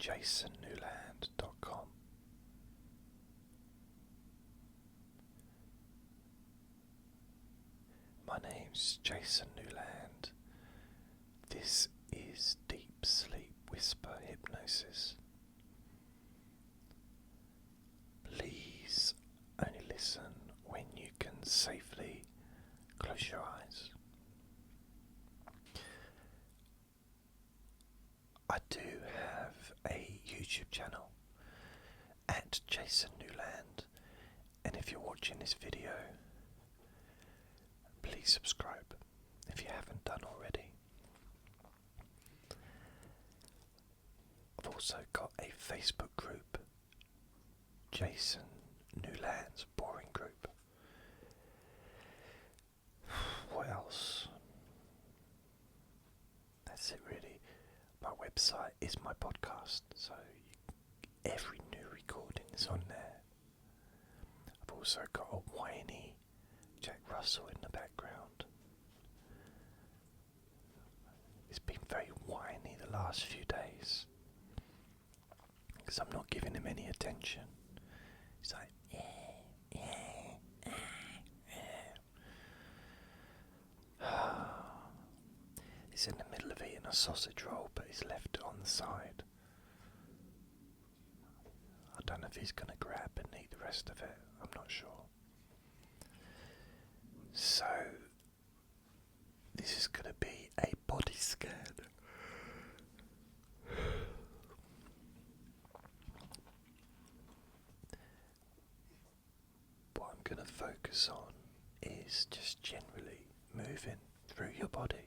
jasonnewland.com. My name's Jason Newland. This is Deep Sleep Whisper Hypnosis. Please only listen when you can safely close your eyes. I do have a YouTube channel at Jason Newland, and if you're watching this video, please subscribe if you haven't done already. I've also got a Facebook group, Jason Newland's Boring Group. What else? That's it really. My website is my podcast, so every new recording is on there. I've also got a whiny Jack Russell in the background. It's been very whiny the last few days because I'm not giving him any attention. He's like, He's in the middle of eating a sausage roll, but he's left it on the side. I don't know if he's going to grab and eat the rest of it. I'm not sure. So, this is going to be a body scan. What I'm going to focus on is just generally moving through your body.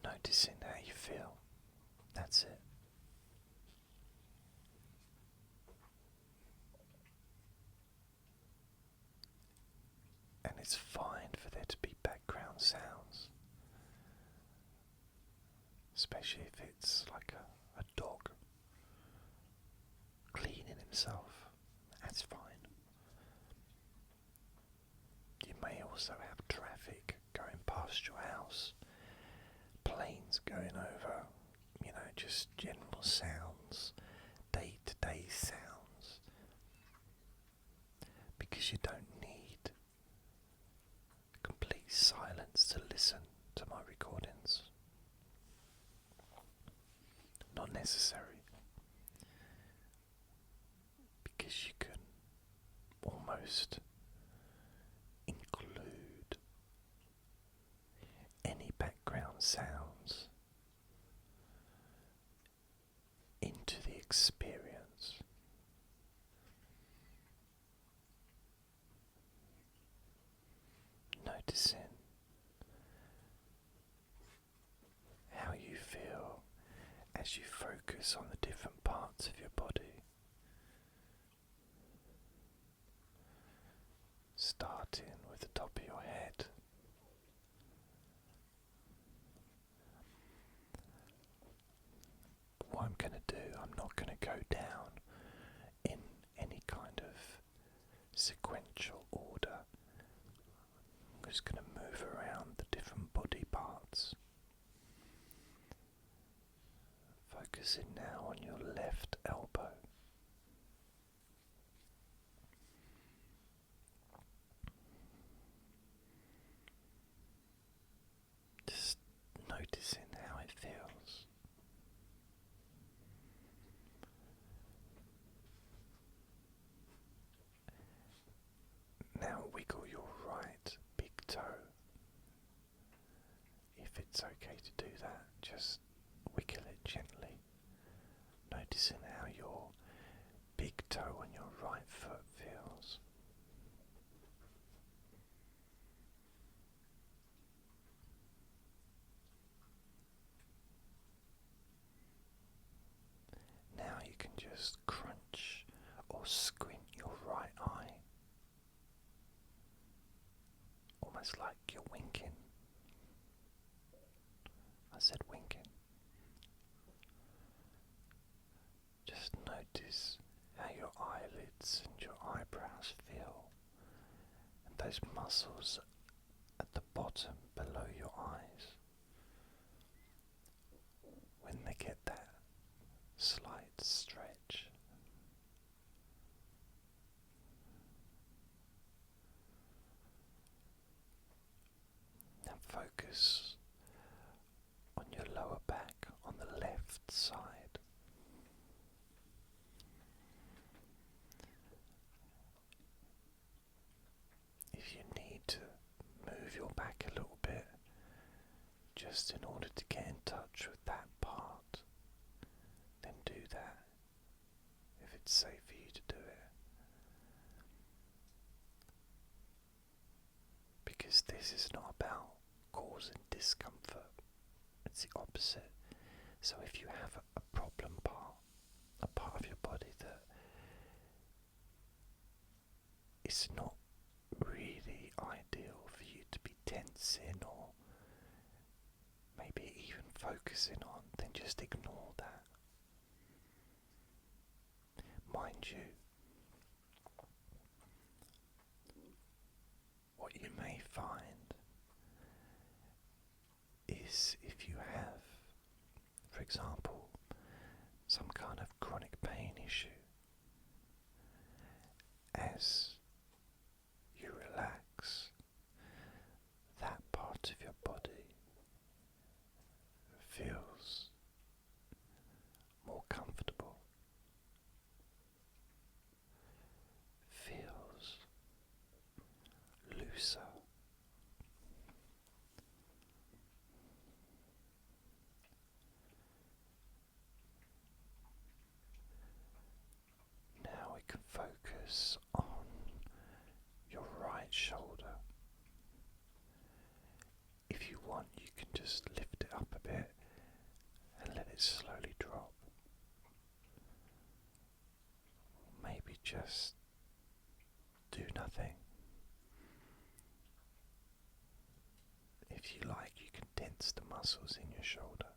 Noticing how you feel. That's it. And it's fine for there to be background sounds, especially if it's like a dog cleaning himself. That's fine. You may also have traffic going past your house, planes going over, just general sounds, day-to-day sounds, because you don't need complete silence to listen to my recordings. Not necessary, because you can almost include any background sounds into the experience. Noticing how you feel as you focus on the different parts of your body. Starting with the top of your head. What I'm going to do, I'm not going to go down in any kind of sequential order. I'm just going to move around the different body parts. Focusing now on your left elbow. Just noticing how it feels. Now wiggle your right big toe. If it's okay to do that, just wiggle it gently, noticing how your big toe on your right foot feels. Now you can just crunch or squint your right eye, almost like you're winking. I said winking. Just notice how your eyelids and your eyebrows feel, and those muscles at the bottom below your eyes. to get that slight stretch. Now focus on your lower back on the left side. If you need to move your back a little bit just in order to get in touch with that part, then do that if it's safe for you to do it. Because this is not about causing discomfort, it's the opposite. So if you have a problem part, a part of your body that is not really ideal for you to be tensing or maybe even focusing on, then just ignore that. Mind you, what you may find is if you have, for example, some kind of chronic pain issue, as you relax, that part of your body feels more comfortable, feels looser. Now we can focus on your right shoulder. If you want, you can just lift it up a bit and let it slowly drop. Maybe just do nothing. If you like, you can tense the muscles in your shoulder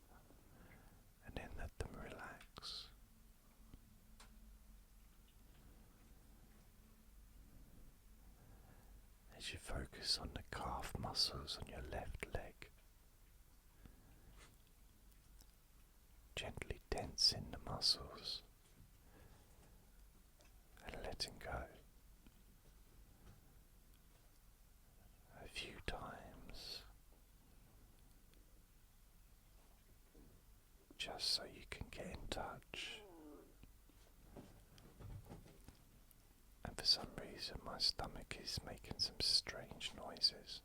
and then let them relax. As you focus on the calf muscles on your left leg, gently tensing the muscles and letting go a few times, just so you can get in touch. And for some reason my stomach is making some strange noises.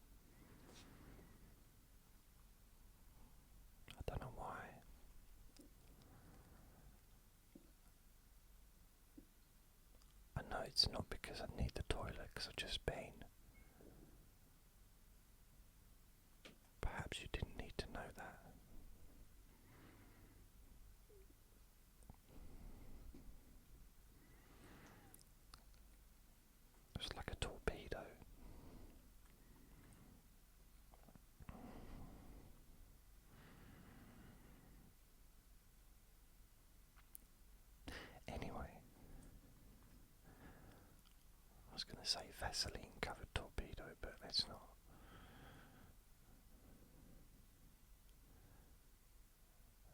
I don't know why. I know it's not because I need the toilet, because I've just been. Perhaps you didn't need to know that. It's like a torpedo. Anyway, I was going to say Vaseline covered torpedo, but let's not.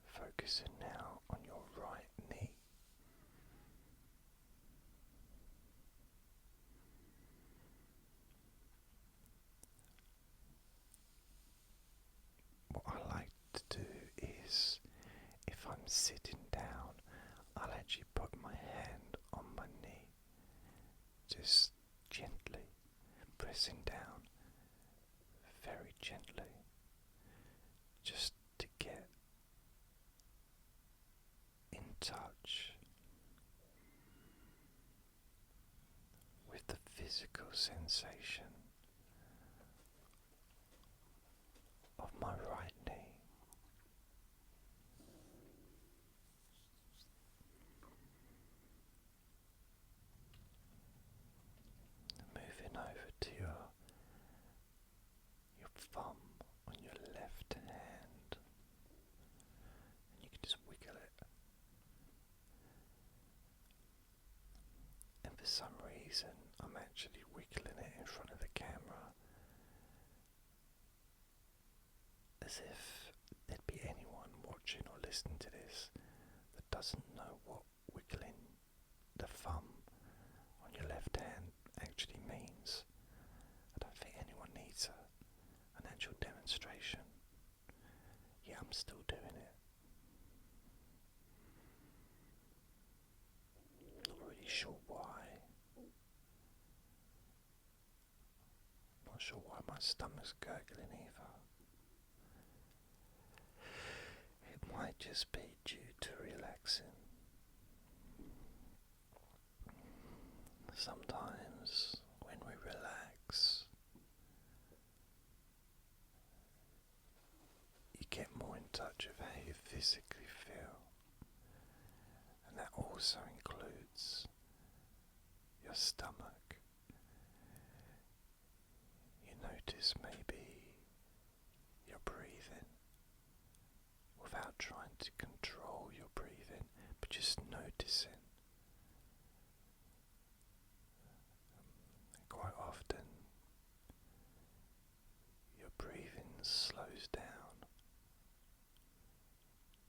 Focusing now on your right knee. What I like to do is, if I'm sitting down, I'll actually put my hand on my knee, just gently pressing down, very gently, just to get in touch with the physical sensation of my right knee. Moving over to your thumb on your left hand, and you can just wiggle it. And for some reason I'm actually wiggling it in front of the camera, as if there'd be anyone watching or listening to this. doesn't know what wiggling the thumb on your left hand actually means, I don't think anyone needs an actual demonstration. Yeah, I'm still doing it. Not really sure why. Not sure why my stomach's gurgling either. It might just be due to relaxing. Sometimes when we relax, you get more in touch with how you physically feel, and that also includes your stomach. You notice maybe your breathing without trying to control your breathing, but just noticing. Quite often your breathing slows down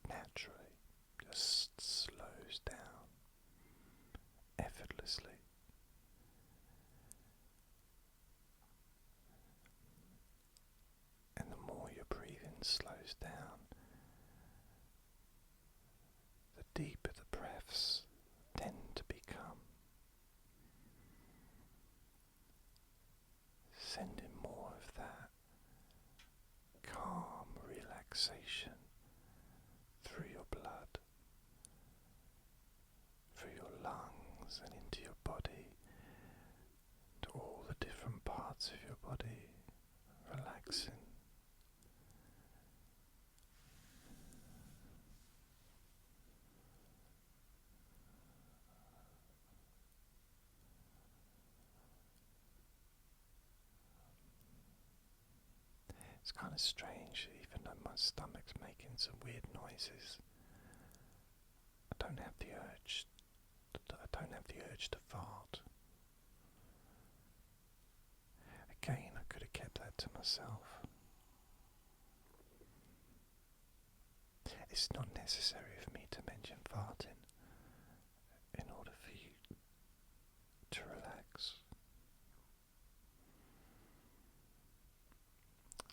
naturally, just slows down effortlessly. And the more your breathing slows down, the deeper the breaths tend to become, sending more of that calm relaxation through your blood, through your lungs and into your body, to all the different parts of your body, relaxing. It's kind of strange, even though my stomach's making some weird noises. I don't have the urge to fart. Again, I could have kept that to myself. It's not necessary for me to mention farting in order for you to relax.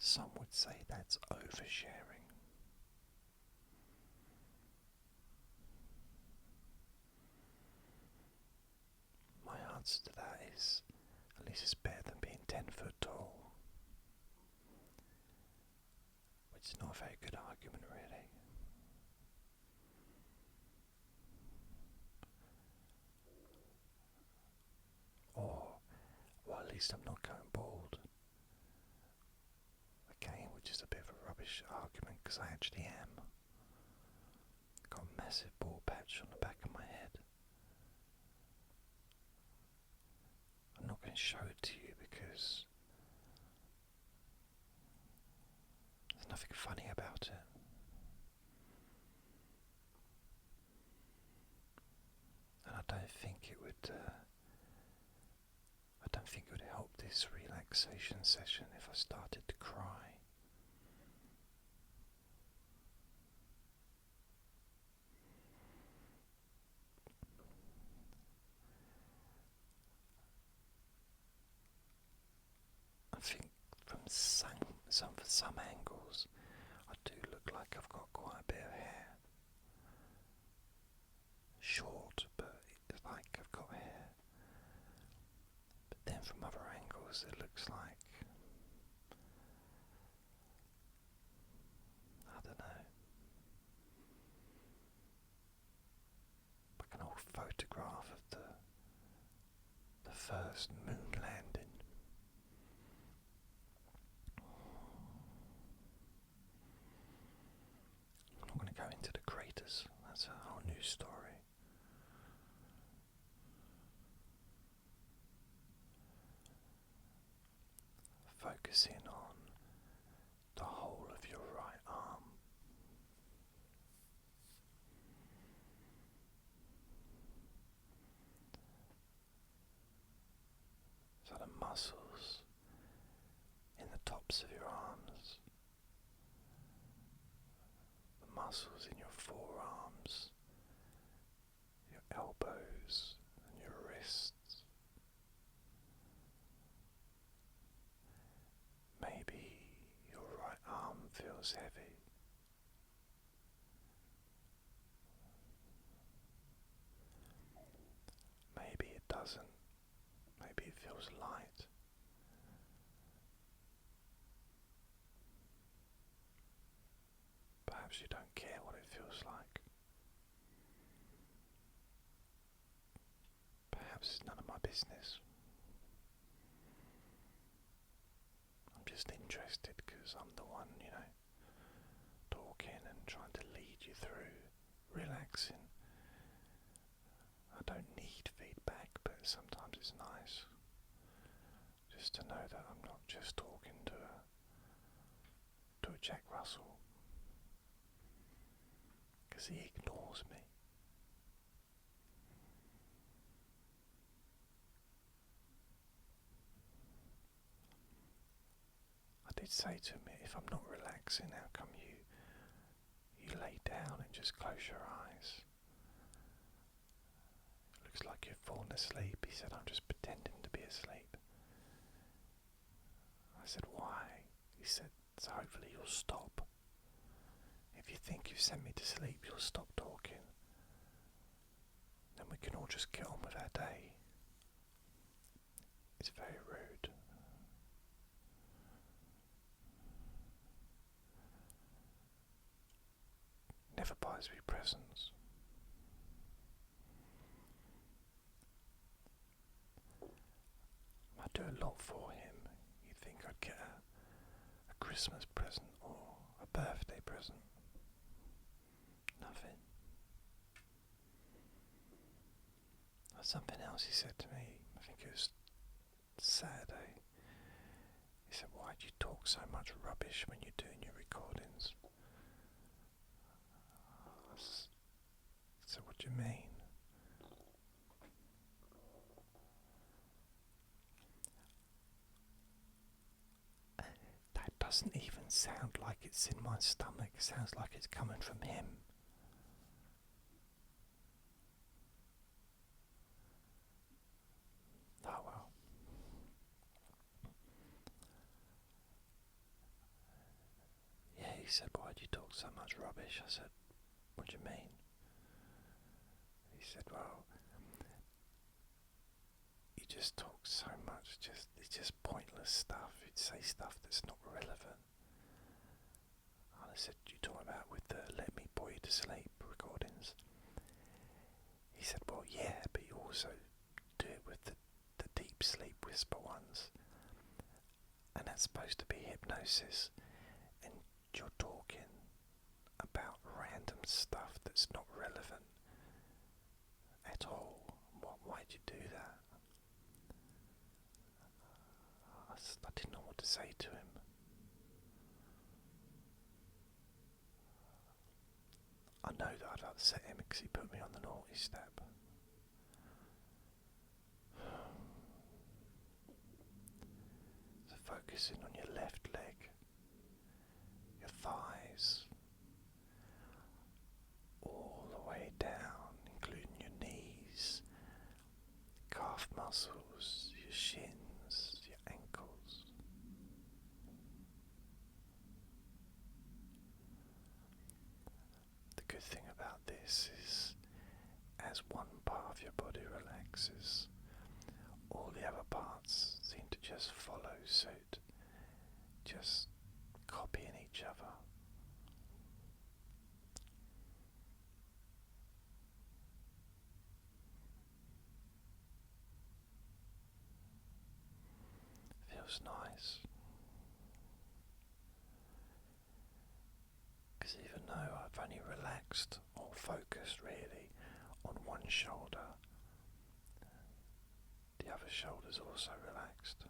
Some would say that's oversharing. My answer to that is, at least it's better than being 10 foot tall. Which is not a very good argument, really. Or at least I'm not going bald. Again, which is a bit of a rubbish argument, because I actually am. Got a massive bald patch on the back of my head. I'm not going to show it to you because there's nothing funny about it. And I don't think it would help this relaxation session if I started to cry. I think from some angles I do look like I've got quite a bit of hair. Short, but it's like I've got hair. But then from other angles it looks like, I don't know, like an old photograph of the first moon landing. I'm not going to go into the craters, that's a whole new story. Focusing on the whole of your right arm. So the muscles in the tops of your arms, the muscles in your forearms, feels heavy. Maybe it doesn't. Maybe it feels light. Perhaps you don't care what it feels like. Perhaps it's none of my business. I'm just interested because I'm the one, talking and trying to lead you through relaxing. I don't need feedback, but sometimes it's nice just to know that I'm not just talking to a Jack Russell, because he ignores me. I did say to him, if I'm not relaxing, how come you lay down and just close your eyes? Looks like you've fallen asleep. He said, I'm just pretending to be asleep. I said, why? He said, so hopefully you'll stop. If you think you've sent me to sleep, you'll stop talking. Then we can all just get on with our day. It's very rude. Never buys me presents. I do a lot for him. You'd think I'd get a Christmas present or a birthday present. Nothing. Something else he said to me, I think it was Saturday. He said, why do you talk so much rubbish when you're doing your recordings? I said, what do you mean? That doesn't even sound like it's in my stomach. It sounds like it's coming from him. Oh well. Yeah, he said, why do you talk so much rubbish? I said, what do you mean? He said, well, you just talk so much, it's just pointless stuff. You'd say stuff that's not relevant. And I said, you talking about with the Let Me Bore You to Sleep recordings? He said, well, yeah, but you also do it with the deep sleep whisper ones. And that's supposed to be hypnosis. And you're talking about random stuff that's not relevant at all. Why'd you do that? I didn't know what to say to him. I know that I'd upset him because he put me on the naughty step. So focusing on your left leg, your thighs, all the way down, including your knees, calf muscles, your shins, your ankles. The good thing about this is, as one part of your body relaxes, all the other parts seem to just follow suit, just copying each other. Feels nice. Because even though I've only relaxed or focused really on one shoulder, the other shoulder's also relaxed.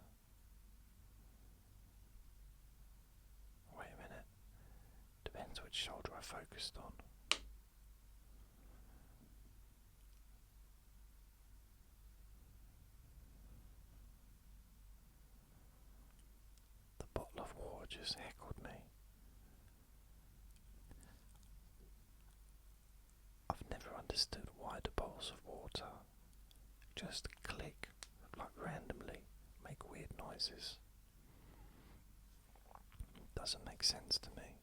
Wait a minute. Depends which shoulder I focused on. The bottle of water just heckled me. I've never understood why the bottles of water just click, like randomly, make weird noises. Doesn't make sense to me.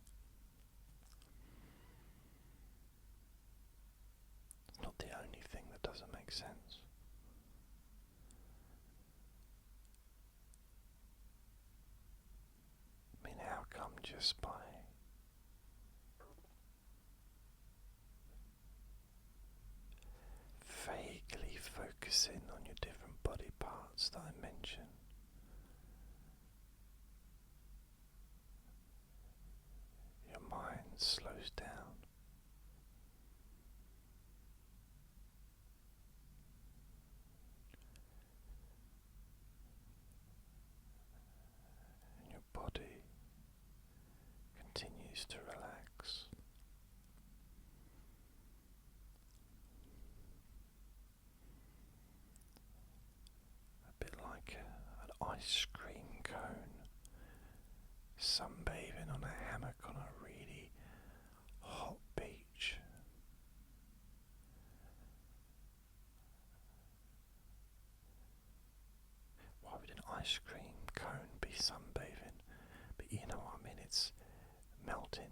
just by vaguely focusing on your different body parts that I mentioned. Your mind slows down. And your body continues to relax. A bit like an ice cream cone sunbathing on a hammock on a really hot beach. Why would an ice cream cone be sunbathing? But you know what I mean, it's melting.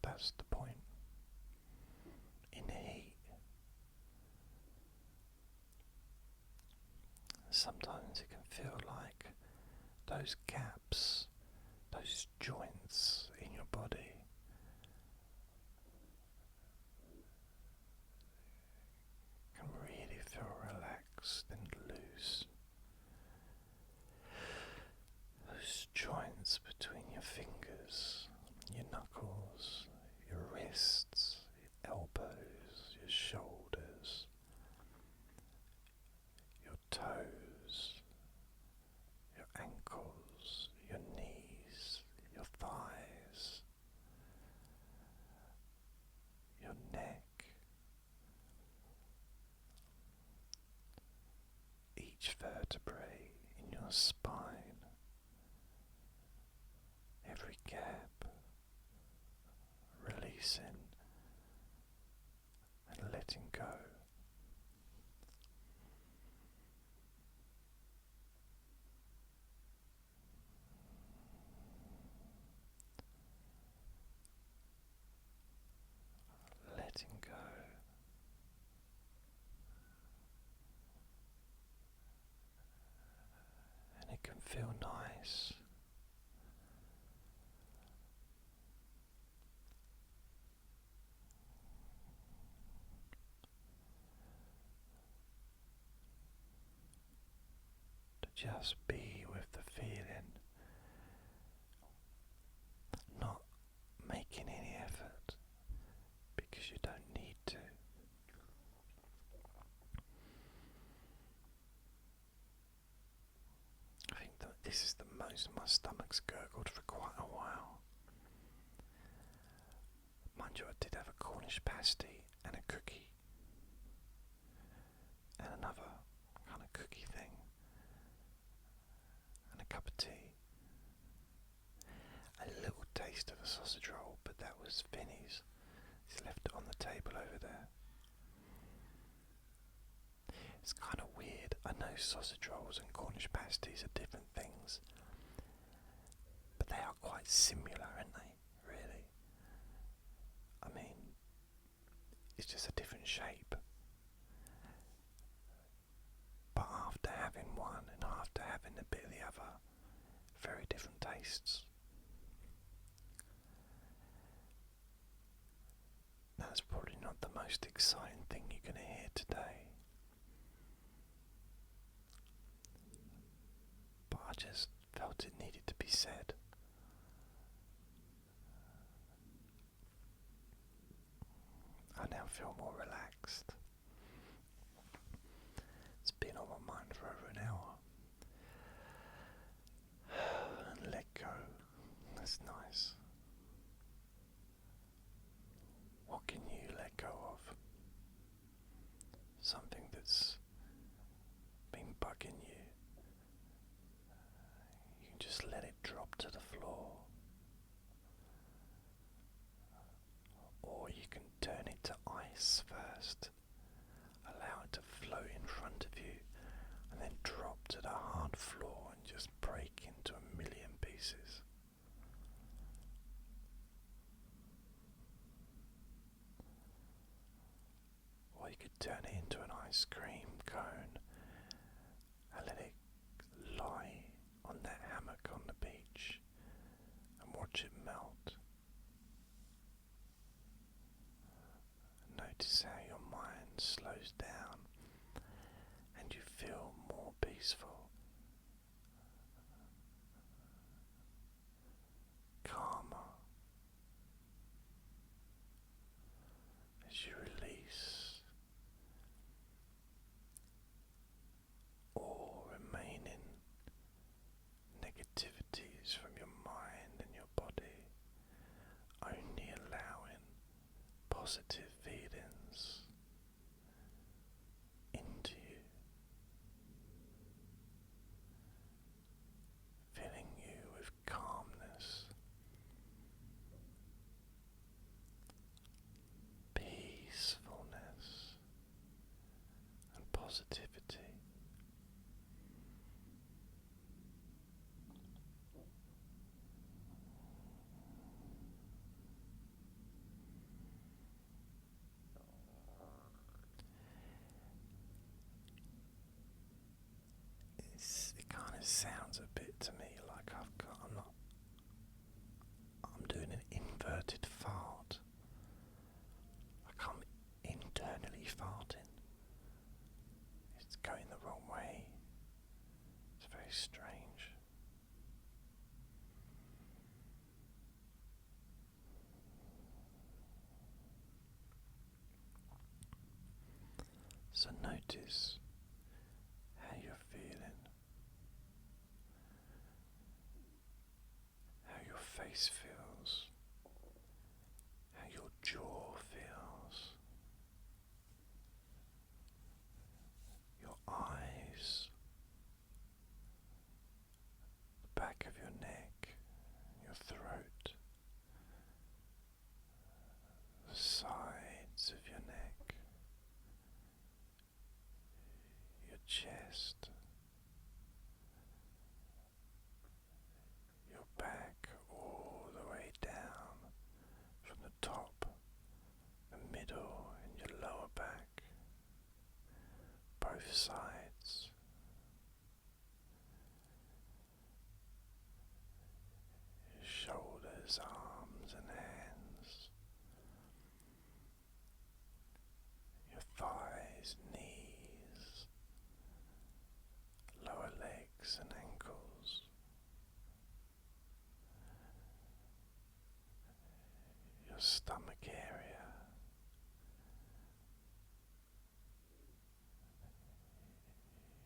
That's the point. In the heat. Sometimes it can feel like those gaps, those joints in your body can really feel relaxed and loose. Those joints between your fingers, your knuckles, your wrists, your elbows, your shoulders, your toes, your ankles, your knees, your thighs, your neck, each vertebrae in your spine, every gap, releasing and letting go. Letting go. And it can feel nice. To just be with the feeling, not making any effort, because you don't need to. I think that this is the most my stomach's gurgled for quite a while. Mind you, I did have a Cornish pasty and a cookie and another kind of cookie thing and a cup of tea. A little taste of a sausage roll, but that was Vinny's. He's left it on the table over there. It's kind of weird. I know sausage rolls and Cornish pasties are different things, but they are quite similar, aren't they? Really. I mean, it's just a different shape. But after having one and after having a bit of the other, very different tastes. That's probably not the most exciting thing you're going to hear today. But I just felt it needed to be said. I now feel more relaxed. It's been on my mind for over an hour. And let go. That's nice. What can you let go of? Something that's been bugging you. You can just let it drop to the floor. Or you can turn it to ice first. Allow it to float in front of you and then drop to the hard floor and just break into a million pieces. Or you could turn it into an ice cream cone and let it lie on that hammock on the beach and positive feelings into you, filling you with calmness, peacefulness, and positivity. It kind of sounds a bit to me like I'm doing an inverted fart. Like I'm internally farting. It's going the wrong way. It's very strange. So notice how you're feeling, how your face feels, how your jaw feels, your eyes, the back of your neck, your throat, the sides of your neck, your chest, your back all the way down from the top, the middle and your lower back, both sides, your shoulders, arms and hands, your thighs, knees, lower legs and ankles, your stomach area,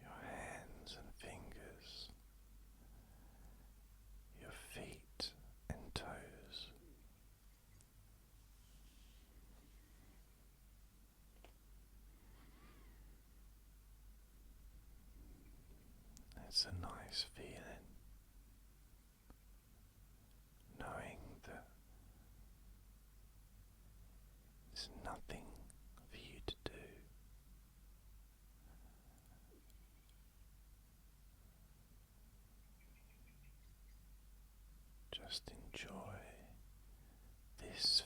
your hands and fingers, your feet and toes. It's a nice feeling, knowing that there's nothing for you to do. Just enjoy this